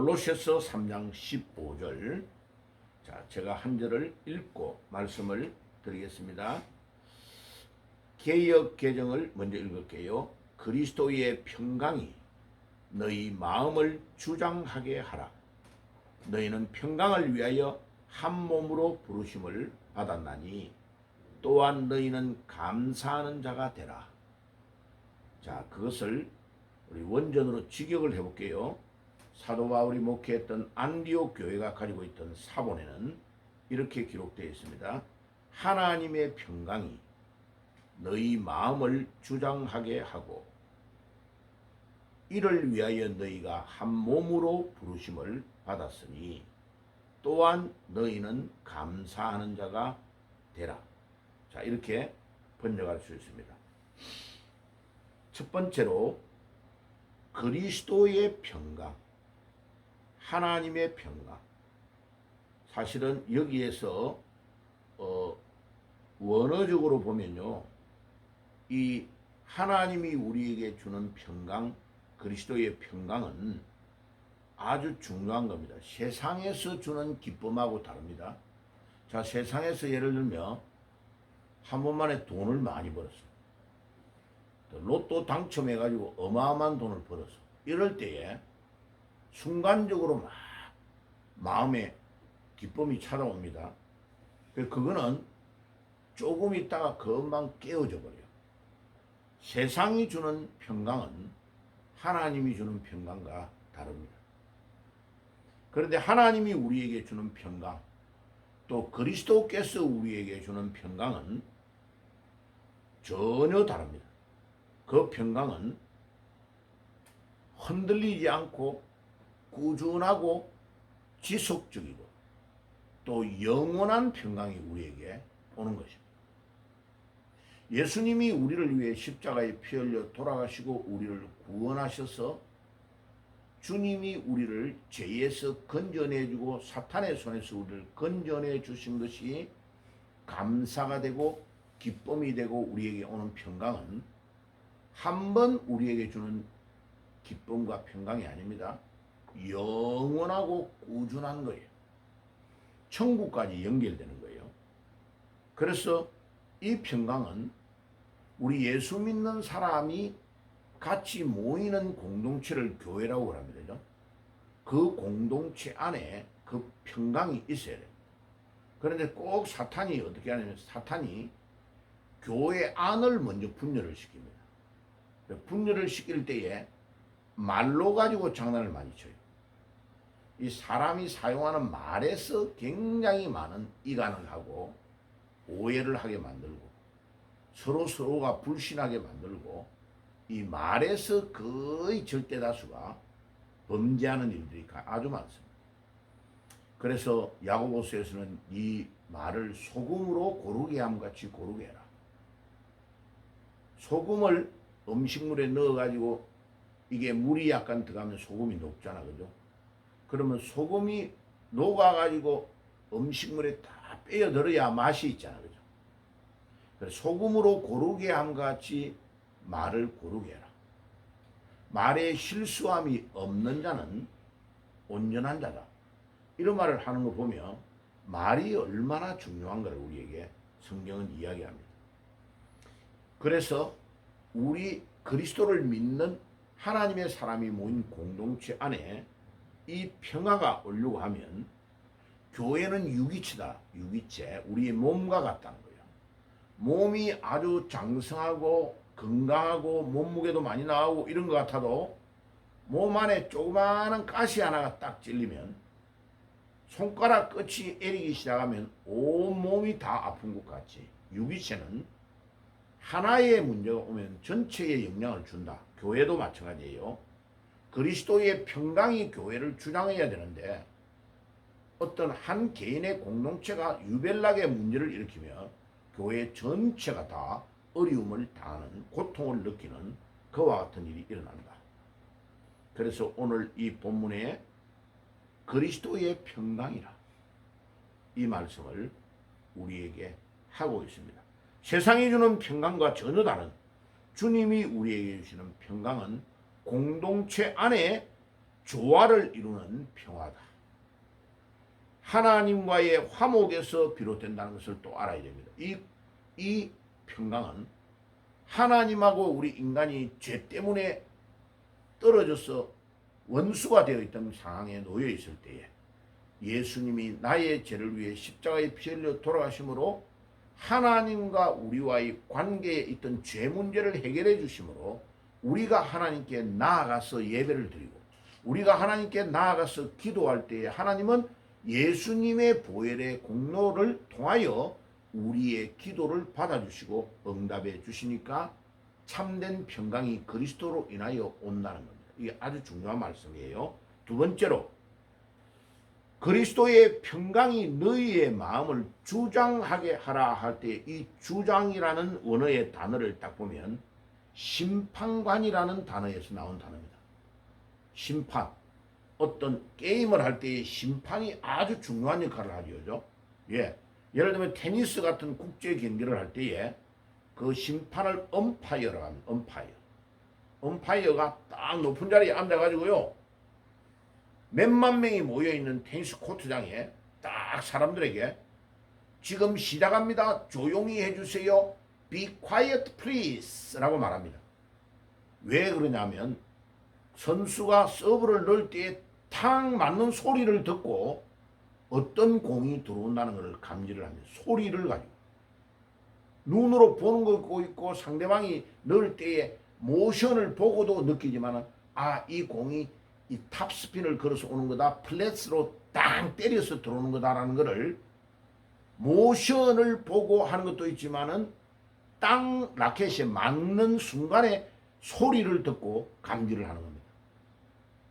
골로새서 3장 15절. 자, 제가 한 절을 읽고 말씀을 드리겠습니다. 개역 개정을 먼저 읽을게요. 그리스도의 평강이 너희 마음을 주장하게 하라. 너희는 평강을 위하여 한 몸으로 부르심을 받았나니 또한 너희는 감사하는 자가 되라. 자, 그것을 우리 원전으로 직역을 해볼게요. 사도 바울이 목회했던 안디옥 교회가 가지고 있던 사본에는 이렇게 기록되어 있습니다. 하나님의 평강이 너희 마음을 주장하게 하고 이를 위하여 너희가 한 몸으로 부르심을 받았으니 또한 너희는 감사하는 자가 되라. 자, 이렇게 번역할 수 있습니다. 첫 번째로 그리스도의 평강, 하나님의 평강. 사실은 여기에서 원어적으로 보면요, 이 하나님이 우리에게 주는 평강, 그리스도의 평강은 아주 중요한 겁니다. 세상에서 주는 기쁨하고 다릅니다. 자, 세상에서 예를 들면 한 번만에 돈을 많이 벌었어. 로또 당첨해가지고 어마어마한 돈을 벌었어. 이럴 때에 순간적으로 막 마음에 기쁨이 찾아옵니다. 그거는 조금 있다가 금방 깨어져 버려요. 세상이 주는 평강은 하나님이 주는 평강과 다릅니다. 그런데 하나님이 우리에게 주는 평강, 또 그리스도께서 우리에게 주는 평강은 전혀 다릅니다. 그 평강은 흔들리지 않고 꾸준하고 지속적이고 또 영원한 평강이 우리에게 오는 것입니다. 예수님이 우리를 위해 십자가에 피 흘려 돌아가시고 우리를 구원하셔서 주님이 우리를 죄에서 건져내주고 사탄의 손에서 우리를 건져내 주신 것이 감사가 되고 기쁨이 되고 우리에게 오는 평강은 한 번 우리에게 주는 기쁨과 평강이 아닙니다. 영원하고 꾸준한 거예요. 천국까지 연결되는 거예요. 그래서 이 평강은 우리 예수 믿는 사람이 같이 모이는 공동체를 교회라고 합니다. 그 공동체 안에 그 평강이 있어야 돼요. 그런데 꼭 사탄이 어떻게 하냐면 사탄이 교회 안을 먼저 분열을 시킵니다. 분열을 시킬 때에 말로 가지고 장난을 많이 쳐요. 이 사람이 사용하는 말에서 굉장히 많은 이간을 하고 오해를 하게 만들고 서로가 불신하게 만들고 이 말에서 거의 절대 다수가 범죄하는 일들이 아주 많습니다. 그래서 야고보서에서는 이 말을 소금으로 고르게 함같이 고르게 해라. 소금을 음식물에 넣어가지고 이게 물이 약간 들어가면 소금이 녹잖아, 그죠? 그러면 소금이 녹아가지고 음식물에 다 빼어들어야 맛이 있잖아, 그죠? 그래서 소금으로 고르게 함같이 말을 고르게 해라. 말에 실수함이 없는 자는 온전한 자다. 이런 말을 하는 거 보면 말이 얼마나 중요한가를 우리에게 성경은 이야기합니다. 그래서 우리 그리스도를 믿는 하나님의 사람이 모인 공동체 안에 이 평화가 오려고 하면 교회는 유기체다. 유기체. 우리의 몸과 같다는 거예요. 몸이 아주 장성하고 건강하고 몸무게도 많이 나오고 이런 것 같아도 몸 안에 조그마한 가시 하나가 딱 찔리면 손가락 끝이 애리기 시작하면 온 몸이 다 아픈 것 같지. 유기체는 하나의 문제가 오면 전체에 영향을 준다. 교회도 마찬가지예요. 그리스도의 평강이 교회를 주장해야 되는데 어떤 한 개인의 공동체가 유별나게 문제를 일으키면 교회 전체가 다 어려움을 당하는, 고통을 느끼는 그와 같은 일이 일어난다. 그래서 오늘 이 본문에 그리스도의 평강이라 이 말씀을 우리에게 하고 있습니다. 세상이 주는 평강과 전혀 다른 주님이 우리에게 주시는 평강은 공동체 안에 조화를 이루는 평화다. 하나님과의 화목에서 비롯된다는 것을 또 알아야 됩니다. 이 평강은 하나님하고 우리 인간이 죄 때문에 떨어져서 원수가 되어 있던 상황에 놓여 있을 때에 예수님이 나의 죄를 위해 십자가에 피 흘려 돌아가심으로 하나님과 우리와의 관계에 있던 죄 문제를 해결해 주심으로 우리가 하나님께 나아가서 예배를 드리고 우리가 하나님께 나아가서 기도할 때에 하나님은 예수님의 보혈의 공로를 통하여 우리의 기도를 받아주시고 응답해 주시니까 참된 평강이 그리스도로 인하여 온다는 겁니다. 이게 아주 중요한 말씀이에요. 두 번째로 그리스도의 평강이 너희의 마음을 주장하게 하라 할 때 이 주장이라는 원어의 단어를 딱 보면 심판관이라는 단어에서 나온 단어입니다. 심판. 어떤 게임을 할 때의 심판이 아주 중요한 역할을 하죠. 예. 예를 들면 테니스 같은 국제 경기를 할 때에 그 심판을 엄파이어라고 합니다. 엄파이어. 엄파이어가 딱 높은 자리에 앉아가지고요. 몇만 명이 모여있는 테니스 코트장에 딱 사람들에게 지금 시작합니다. 조용히 해주세요. Be quiet please 라고 말합니다. 왜 그러냐면 선수가 서브를 넣을 때에 탕 맞는 소리를 듣고 어떤 공이 들어온다는 것을 감지를 합니다. 소리를 가지고. 눈으로 보는 거 있고 상대방이 넣을 때에 모션을 보고도 느끼지만 이 공이 이 탑스핀을 걸어서 오는 거다. 플랫으로 땅 때려서 들어오는 거다라는 것을 모션을 보고 하는 것도 있지만은 땅 라켓에 맞는 순간에 소리를 듣고 감지를 하는 겁니다.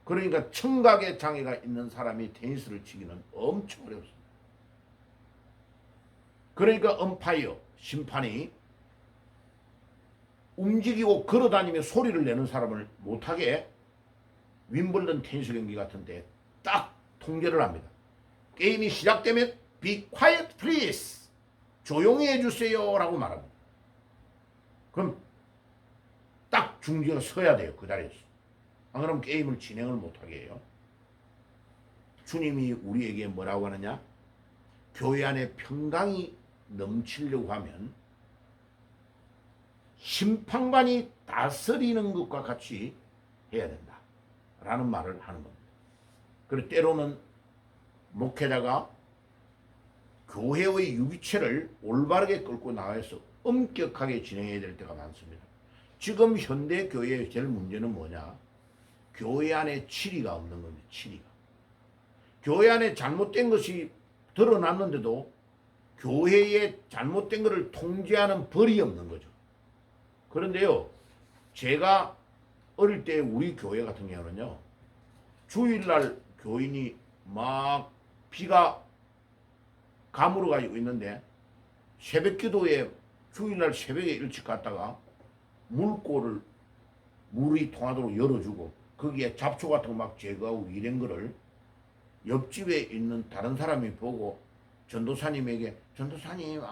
그러니까 청각의 장애가 있는 사람이 테니스를 치기는 엄청 어렵습니다. 그러니까 엄파이어, 심판이 움직이고 걸어다니며 소리를 내는 사람을 못하게 윈블던 테니스 경기 같은데 딱 통제를 합니다. 게임이 시작되면 Be quiet please 조용히 해주세요 라고 말합니다. 그럼 딱 중지가 서야 돼요. 그 자리에서. 안 그러면 게임을 진행을 못하게 해요. 주님이 우리에게 뭐라고 하느냐? 교회 안에 평강이 넘치려고 하면 심판관이 다스리는 것과 같이 해야 된다 라는 말을 하는 겁니다. 그리고 때로는 목회자가 교회의 유기체를 올바르게 끌고 나가서 엄격하게 진행해야 될 때가 많습니다. 지금 현대 교회의 제일 문제는 뭐냐? 교회 안에 치리가 없는 겁니다. 치리가. 교회 안에 잘못된 것이 드러났는데도 교회에 잘못된 것을 통제하는 벌이 없는 거죠. 그런데요, 제가 어릴 때 우리 교회 같은 경우는요, 주일날 교인이 막 비가 가물어 가지고 있는데 새벽 기도에 주일날 새벽에 일찍 갔다가 물골을 물이 통하도록 열어주고 거기에 잡초 같은 거 막 제거하고 이런 거를 옆집에 있는 다른 사람이 보고 전도사님에게 전도사님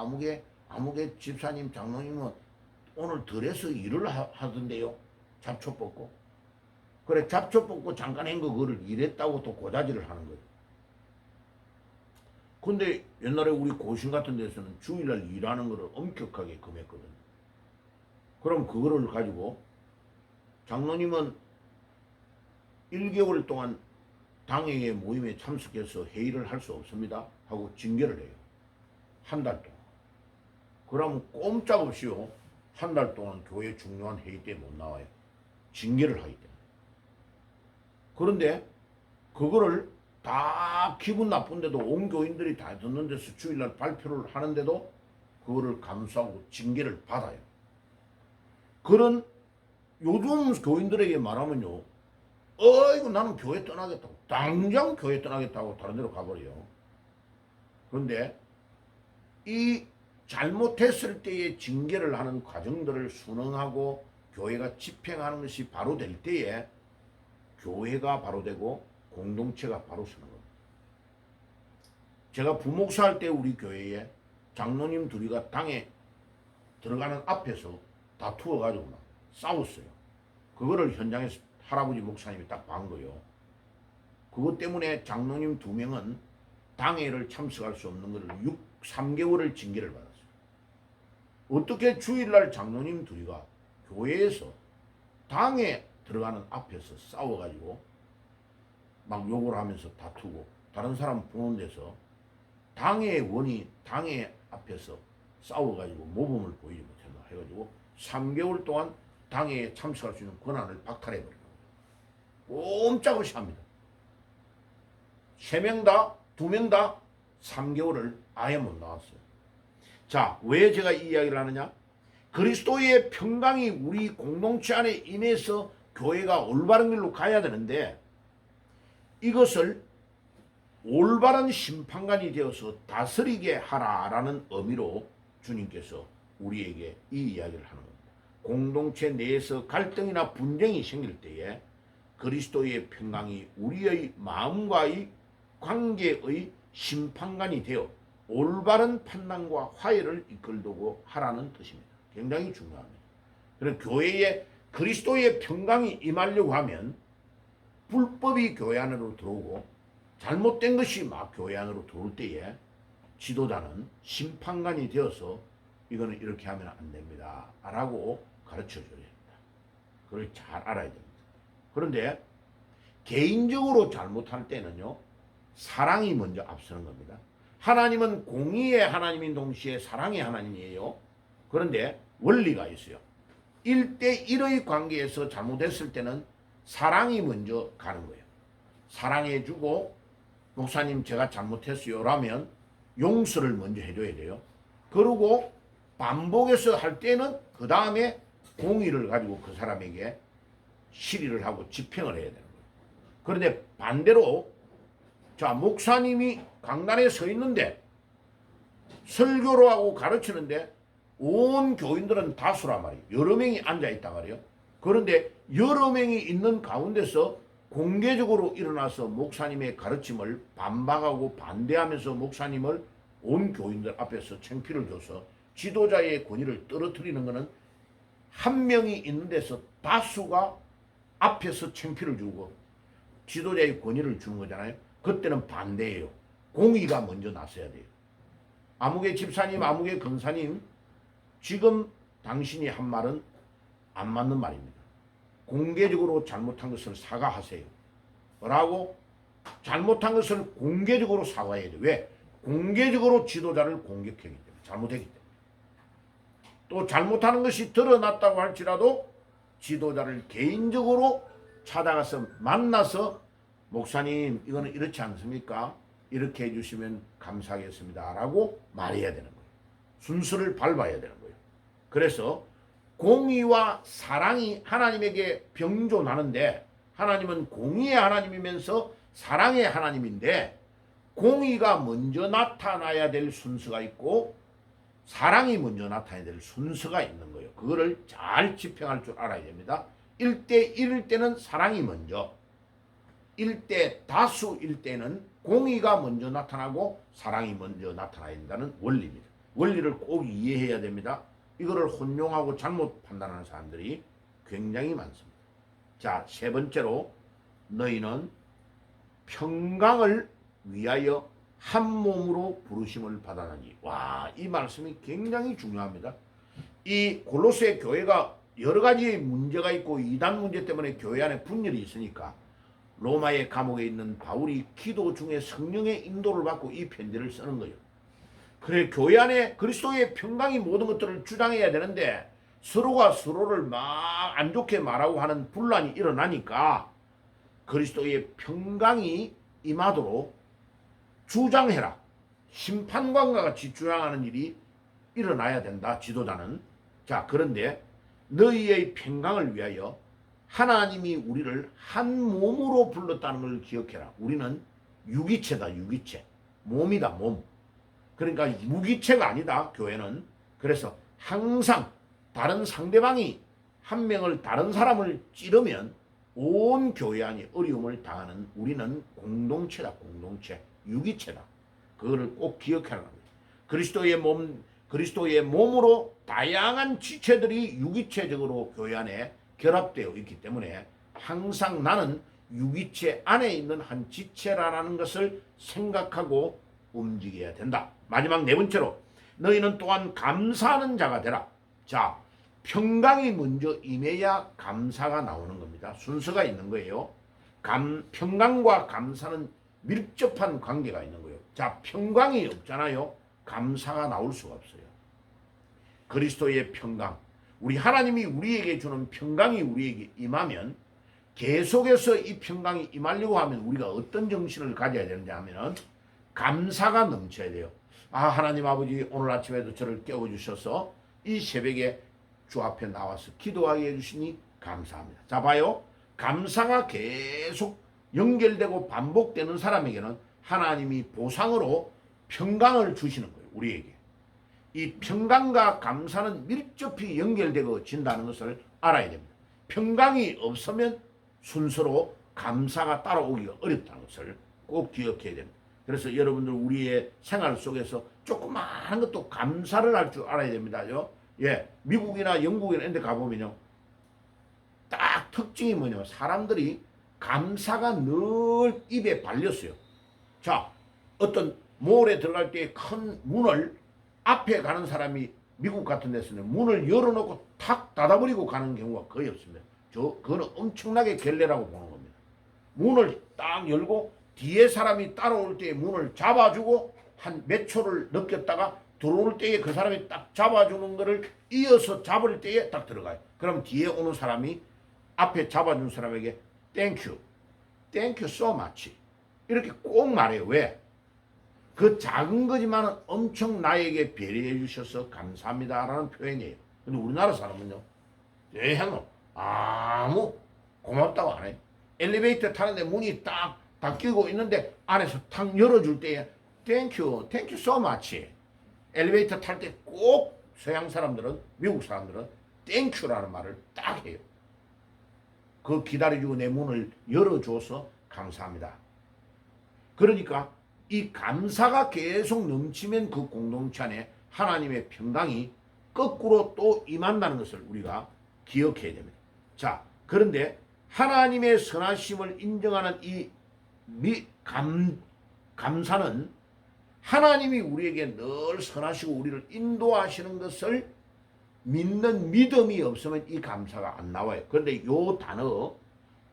아무개 집사님 장로님은 오늘 덜해서 일을 하던데요. 잡초 뽑고. 그래 잡초 뽑고 잠깐 한 거 그거를 일했다고 또 고자질을 하는 거예요. 근데 옛날에 우리 고신 같은 데서는 주일날 일하는 거를 엄격하게 금했거든요. 그럼 그거를 가지고 장로님은 1개월 동안 당회의 모임에 참석해서 회의를 할 수 없습니다 하고 징계를 해요. 한 달 동안. 그러면 꼼짝없이요. 한 달 동안 교회 중요한 회의 때 못 나와요. 징계를 하기 때문에. 그런데 그거를 다 기분 나쁜데도 온 교인들이 다 듣는 데서 주일날 발표를 하는데도 그거를 감수하고 징계를 받아요. 그런 요즘 교인들에게 말하면요. 어이구 나는 교회 떠나겠다고. 당장 교회 떠나겠다고 다른 데로 가버려요. 그런데 이 잘못했을 때의 징계를 하는 과정들을 순응하고 교회가 집행하는 것이 바로 될 때에 교회가 바로 되고 공동체가 바로 서는 겁니다. 제가 부목사 할 때 우리 교회에 장로님 둘이가 당에 들어가는 앞에서 다투어가지고 막 싸웠어요. 그거를 현장에서 할아버지 목사님이 딱 본 거예요. 그것 때문에 장로님 2명은 당회를 참석할 수 없는 것을 3개월을 징계를 받았어요. 어떻게 주일날 장로님 둘이가 교회에서 당에 들어가는 앞에서 싸워가지고 막 욕을 하면서 다투고 다른 사람 보는 데서 당의 원이 당의 앞에서 싸워가지고 모범을 보이지 못한다 해가지고 3개월 동안 당회에 참석할 수 있는 권한을 박탈해버리는 거예요. 꼼짝없이 합니다. 3명 다, 2명 다 3개월을 아예 못 나왔어요. 자, 왜 제가 이 이야기를 하느냐? 그리스도의 평강이 우리 공동체 안에 임해서 교회가 올바른 길로 가야 되는데 이것을 올바른 심판관이 되어서 다스리게 하라라는 의미로 주님께서 우리에게 이 이야기를 하는 겁니다. 공동체 내에서 갈등이나 분쟁이 생길 때에 그리스도의 평강이 우리의 마음과의 관계의 심판관이 되어 올바른 판단과 화해를 이끌도록 하라는 뜻입니다. 굉장히 중요합니다. 그래서 교회에 그리스도의 평강이 임하려고 하면 불법이 교회 안으로 들어오고 잘못된 것이 막 교회 안으로 들어올 때에 지도자는 심판관이 되어서 이거는 이렇게 하면 안 됩니다 라고 가르쳐 줘야 됩니다. 그걸 잘 알아야 됩니다. 그런데 개인적으로 잘못할 때는요, 사랑이 먼저 앞서는 겁니다. 하나님은 공의의 하나님인 동시에 사랑의 하나님이에요. 그런데 원리가 있어요. 1대1의 관계에서 잘못했을 때는 사랑이 먼저 가는 거예요. 사랑해주고 목사님 제가 잘못했어요 라면 용서를 먼저 해줘야 돼요. 그리고 반복해서 할 때는 그 다음에 공의를 가지고 그 사람에게 실의를 하고 집행을 해야 되는 거예요. 그런데 반대로 자, 목사님이 강단에 서 있는데 설교를 하고 가르치는데 온 교인들은 다수란 말이에요. 여러 명이 앉아있단 말이에요. 그런데 여러 명이 있는 가운데서 공개적으로 일어나서 목사님의 가르침을 반박하고 반대하면서 목사님을 온 교인들 앞에서 창피를 줘서 지도자의 권위를 떨어뜨리는 것은 한 명이 있는 데서 다수가 앞에서 창피를 주고 지도자의 권위를 주는 거잖아요. 그때는 반대예요. 공의가 먼저 나서야 돼요. 아무개 집사님, 아무개 권사님, 지금 당신이 한 말은 안 맞는 말입니다. 공개적으로 잘못한 것을 사과하세요 라고 잘못한 것을 공개적으로 사과해야 돼요. 왜? 공개적으로 지도자를 공격했기 때문에, 잘못했기 때문에. 또 잘못하는 것이 드러났다고 할지라도 지도자를 개인적으로 찾아가서 만나서 목사님 이거는 이렇지 않습니까? 이렇게 해주시면 감사하겠습니다 라고 말해야 되는 거예요. 순서를 밟아야 되는 거예요. 그래서 공의와 사랑이 하나님에게 병존하는데 하나님은 공의의 하나님이면서 사랑의 하나님인데 공의가 먼저 나타나야 될 순서가 있고 사랑이 먼저 나타나야 될 순서가 있는 거예요. 그거를 잘 집행할 줄 알아야 됩니다. 1대1일 때는 사랑이 먼저, 1대 다수일 때는 공의가 먼저 나타나고 사랑이 먼저 나타나야 된다는 원리입니다. 원리를 꼭 이해해야 됩니다. 이거를 혼용하고 잘못 판단하는 사람들이 굉장히 많습니다. 자, 3번째로 너희는 평강을 위하여 한 몸으로 부르심을 받아나니. 와, 이 말씀이 굉장히 중요합니다. 이 골로새 교회가 여러 가지 문제가 있고 이단 문제 때문에 교회 안에 분열이 있으니까 로마의 감옥에 있는 바울이 기도 중에 성령의 인도를 받고 이 편지를 쓰는 거예요. 그래, 교회 안에 그리스도의 평강이 모든 것들을 주장해야 되는데 서로가 서로를 막 안 좋게 말하고 하는 분란이 일어나니까 그리스도의 평강이 임하도록 주장해라. 심판관과 같이 주장하는 일이 일어나야 된다, 지도자는. 자, 그런데 너희의 평강을 위하여 하나님이 우리를 한 몸으로 불렀다는 걸 기억해라. 우리는 유기체다, 유기체. 몸이다, 몸. 그러니까 무기체가 아니다, 교회는. 그래서 항상 다른 상대방이 한 명을, 다른 사람을 찌르면 온 교회 안이 어려움을 당하는 우리는 공동체다, 공동체. 유기체다. 그거를 꼭 기억하라는 거예요. 그리스도의 몸으로 다양한 지체들이 유기체적으로 교회 안에 결합되어 있기 때문에 항상 나는 유기체 안에 있는 한 지체라는 것을 생각하고 움직여야 된다. 마지막 네 번째로 너희는 또한 감사하는 자가 되라. 자, 평강이 먼저 임해야 감사가 나오는 겁니다. 순서가 있는 거예요. 평강과 감사는 밀접한 관계가 있는 거예요. 자, 평강이 없잖아요. 감사가 나올 수가 없어요. 그리스도의 평강, 우리 하나님이 우리에게 주는 평강이 우리에게 임하면 계속해서 이 평강이 임하려고 하면 우리가 어떤 정신을 가져야 되는지 하면 감사가 넘쳐야 돼요. 아, 하나님 아버지 오늘 아침에도 저를 깨워주셔서 이 새벽에 주 앞에 나와서 기도하게 해주시니 감사합니다. 자, 봐요. 감사가 계속 연결되고 반복되는 사람에게는 하나님이 보상으로 평강을 주시는 거예요. 우리에게. 이 평강과 감사는 밀접히 연결되어진다는 것을 알아야 됩니다. 평강이 없으면 순서로 감사가 따라오기가 어렵다는 것을 꼭 기억해야 됩니다. 그래서 여러분들 우리의 생활 속에서 조그마한 것도 감사를 할 줄 알아야 됩니다요. 예, 미국이나 영국이나 이런 데 가보면요. 딱 특징이 뭐냐면 사람들이 감사가 늘 입에 발렸어요. 자, 어떤 몰에 들어갈 때 큰 문을 앞에 가는 사람이 미국 같은 데서는 문을 열어놓고 탁 닫아버리고 가는 경우가 거의 없습니다. 그거는 엄청나게 결례라고 보는 겁니다. 문을 딱 열고 뒤에 사람이 따라올 때 문을 잡아주고 한 몇 초를 넘겼다가 들어올 때에 그 사람이 딱 잡아주는 거를 이어서 잡을 때에 딱 들어가요. 그럼 뒤에 오는 사람이 앞에 잡아준 사람에게 땡큐, 땡큐 so much 이렇게 꼭 말해요. 왜? 그 작은 거지만 엄청 나에게 배려해 주셔서 감사합니다라는 표현이에요. 근데 우리나라 사람은요, 대행은 아무 고맙다고 안 해요. 엘리베이터 타는데 문이 딱 닫히고 있는데 안에서 탁 열어줄 때에 땡큐, 땡큐 so much. 엘리베이터 탈 때 꼭 서양 사람들은, 미국 사람들은 땡큐라는 말을 딱 해요. 그 기다려주고 내 문을 열어줘서 감사합니다. 그러니까 이 감사가 계속 넘치면 그 공동체 안에 하나님의 평강이 거꾸로 또 임한다는 것을 우리가 기억해야 됩니다. 자, 그런데 하나님의 선하심을 인정하는 이 감사는 하나님이 우리에게 늘 선하시고 우리를 인도하시는 것을 믿는 믿음이 없으면 이 감사가 안 나와요. 그런데 이 단어,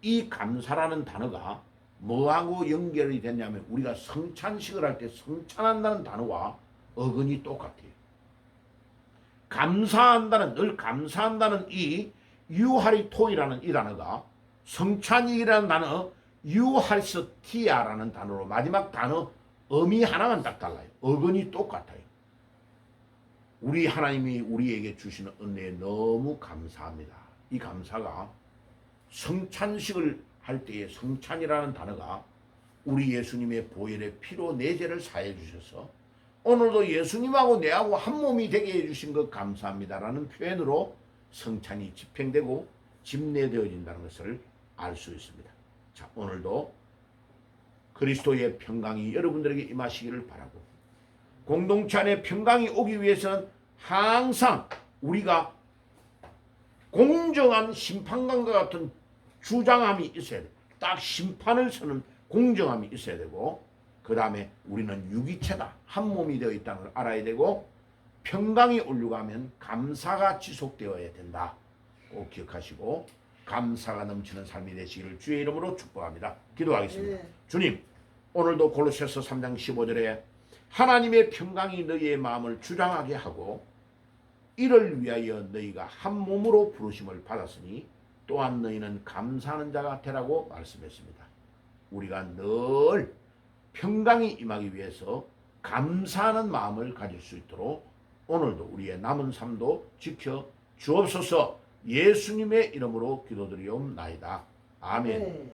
이 감사라는 단어가 뭐하고 연결이 됐냐면 우리가 성찬식을 할 때 성찬한다는 단어와 어근이 똑같아요. 감사한다는, 늘 감사한다는 이 유하리토이라는 이 단어가 성찬이라는 단어 유하리스티아라는 단어로 마지막 단어 음이 하나만 딱 달라요. 어근이 똑같아요. 우리 하나님이 우리에게 주시는 은혜에 너무 감사합니다. 이 감사가 성찬식을 할 때에 성찬이라는 단어가 우리 예수님의 보혈의 피로 내 죄를 사해 주셔서 오늘도 예수님하고 내하고 한 몸이 되게 해주신 것 감사합니다라는 표현으로 성찬이 집행되고 집례되어진다는 것을 알 수 있습니다. 자, 오늘도 그리스도의 평강이 여러분들에게 임하시기를 바라고 공동체 안에 평강이 오기 위해서는 항상 우리가 공정한 심판관과 같은 주장함이 있어야 돼. 딱 심판을 서는 공정함이 있어야 되고 그 다음에 우리는 유기체다. 한 몸이 되어 있다는 걸 알아야 되고 평강이 오려고 하면 감사가 지속되어야 된다. 꼭 기억하시고 감사가 넘치는 삶이 되시기를 주의 이름으로 축복합니다. 기도하겠습니다. 네. 주님, 오늘도 골로새서 3장 15절에 하나님의 평강이 너희의 마음을 주장하게 하고 이를 위하여 너희가 한 몸으로 부르심을 받았으니 또한 너희는 감사하는 자가 되라고 말씀했습니다. 우리가 늘 평강이 임하기 위해서 감사하는 마음을 가질 수 있도록 오늘도 우리의 남은 삶도 지켜 주옵소서. 예수님의 이름으로 기도드리옵나이다. 아멘.